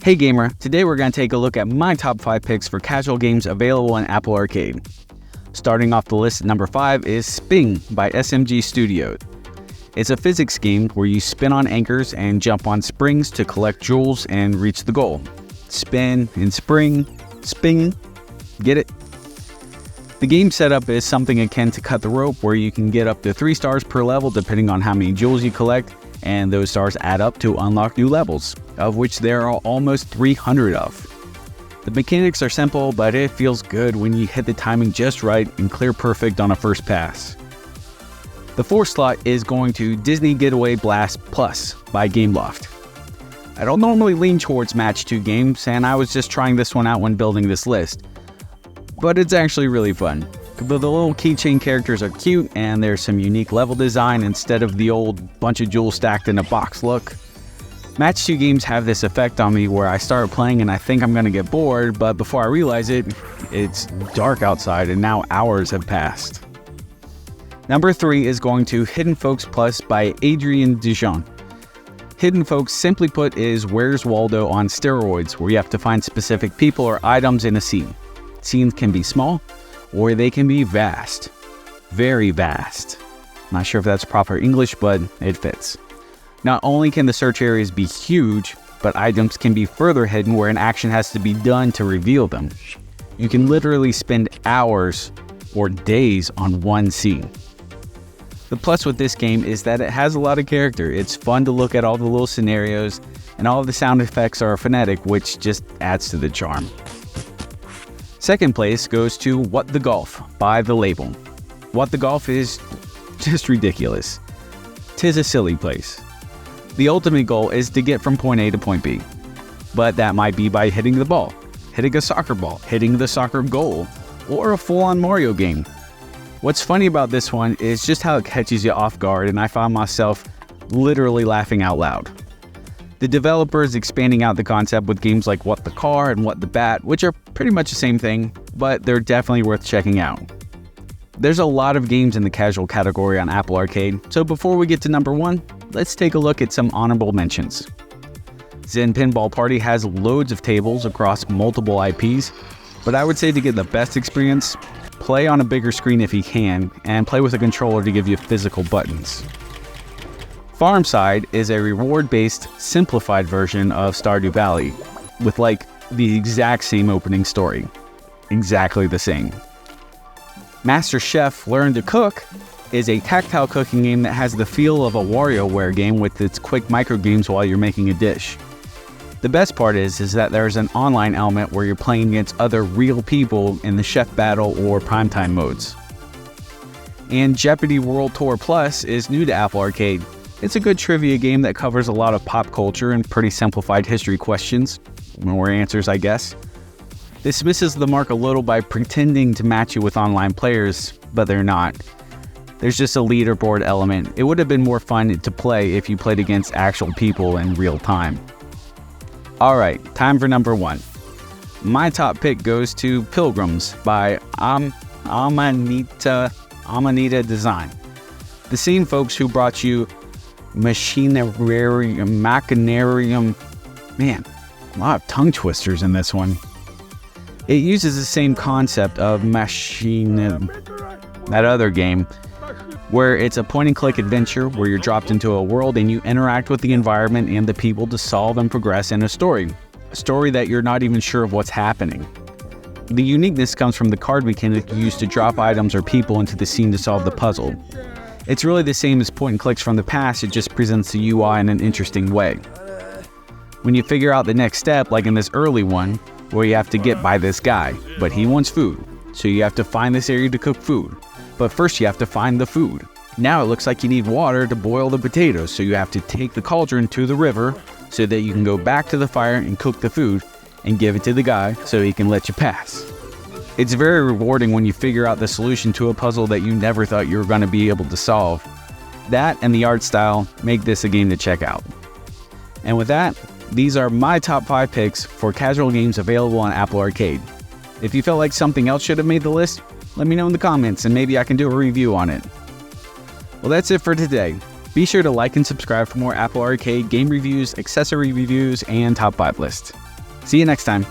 Hey gamer, today we're going to take a look at my top 5 picks for casual games available on Apple Arcade. Starting off the list at number 5 is Sping by SMG Studio. It's a physics game where you spin on anchors and jump on springs to collect jewels and reach the goal. Spin and spring, sping, get it? The game setup is something akin to Cut the Rope, where you can get up to 3 stars per level depending on how many jewels you collect, and those stars add up to unlock new levels, of which there are almost 300 of. The mechanics are simple, but it feels good when you hit the timing just right and clear perfect on a first pass. The 4th slot is going to Disney Getaway Blast Plus by Gameloft. I don't normally lean towards Match 2 games, and I was just trying this one out when building this list. But it's actually really fun. The little keychain characters are cute, and there's some unique level design instead of the old bunch of jewels stacked in a box look. Match 2 games have this effect on me where I start playing and I think I'm gonna get bored, but before I realize it, it's dark outside and now hours have passed. Number 3 is going to Hidden Folks Plus by Adrian Dijon. Hidden Folks, simply put, is Where's Waldo on steroids, where you have to find specific people or items in a scene. Scenes can be small, or they can be vast. Very vast. Not sure if that's proper English, but it fits. Not only can the search areas be huge, but items can be further hidden where an action has to be done to reveal them. You can literally spend hours or days on one scene. The plus with this game is that it has a lot of character. It's fun to look at all the little scenarios, and all of the sound effects are phonetic, which just adds to the charm. Second place goes to What the Golf by The Label. What the Golf is just ridiculous. 'Tis a silly place. The ultimate goal is to get from point A to point B. But that might be by hitting the ball, hitting a soccer ball, hitting the soccer goal, or a full-on Mario game. What's funny about this one is just how it catches you off guard, and I found myself literally laughing out loud. The developer is expanding out the concept with games like What the Car and What the Bat, which are pretty much the same thing, but they're definitely worth checking out. There's a lot of games in the casual category on Apple Arcade, so before we get to number 1, let's take a look at some honorable mentions. Zen Pinball Party has loads of tables across multiple IPs, but I would say to get the best experience, play on a bigger screen if you can, and play with a controller to give you physical buttons. Farmside is a reward-based, simplified version of Stardew Valley, with like the exact same opening story. Exactly the same. Master Chef Learn to Cook is a tactile cooking game that has the feel of a WarioWare game with its quick micro games while you're making a dish. The best part is that there's an online element where you're playing against other real people in the chef battle or primetime modes. And Jeopardy World Tour Plus is new to Apple Arcade. It's a good trivia game that covers a lot of pop culture and pretty simplified history questions, or answers I guess. This misses the mark a little by pretending to match you with online players, but they're not. There's just a leaderboard element. It would have been more fun to play if you played against actual people in real time. Alright, time for number 1. My top pick goes to Pilgrims by Amanita Design. The same folks who brought you Machinarium. Man, a lot of tongue twisters in this one. It uses the same concept of that other game, where it's a point-and-click adventure where you're dropped into a world and you interact with the environment and the people to solve and progress in a story that you're not even sure of what's happening. The uniqueness comes from the card mechanic used to drop items or people into the scene to solve the puzzle. It's really the same as point-and-clicks from the past, it just presents the UI in an interesting way. When you figure out the next step, like in this early one, where you have to get by this guy, but he wants food, so you have to find this area to cook food. But first you have to find the food. Now it looks like you need water to boil the potatoes, so you have to take the cauldron to the river so that you can go back to the fire and cook the food and give it to the guy so he can let you pass. It's very rewarding when you figure out the solution to a puzzle that you never thought you were going to be able to solve. That and the art style make this a game to check out. And with that, these are my top 5 picks for casual games available on Apple Arcade. If you felt like something else should have made the list, let me know in the comments and maybe I can do a review on it. Well, that's it for today. Be sure to like and subscribe for more Apple Arcade game reviews, accessory reviews, and top 5 lists. See you next time.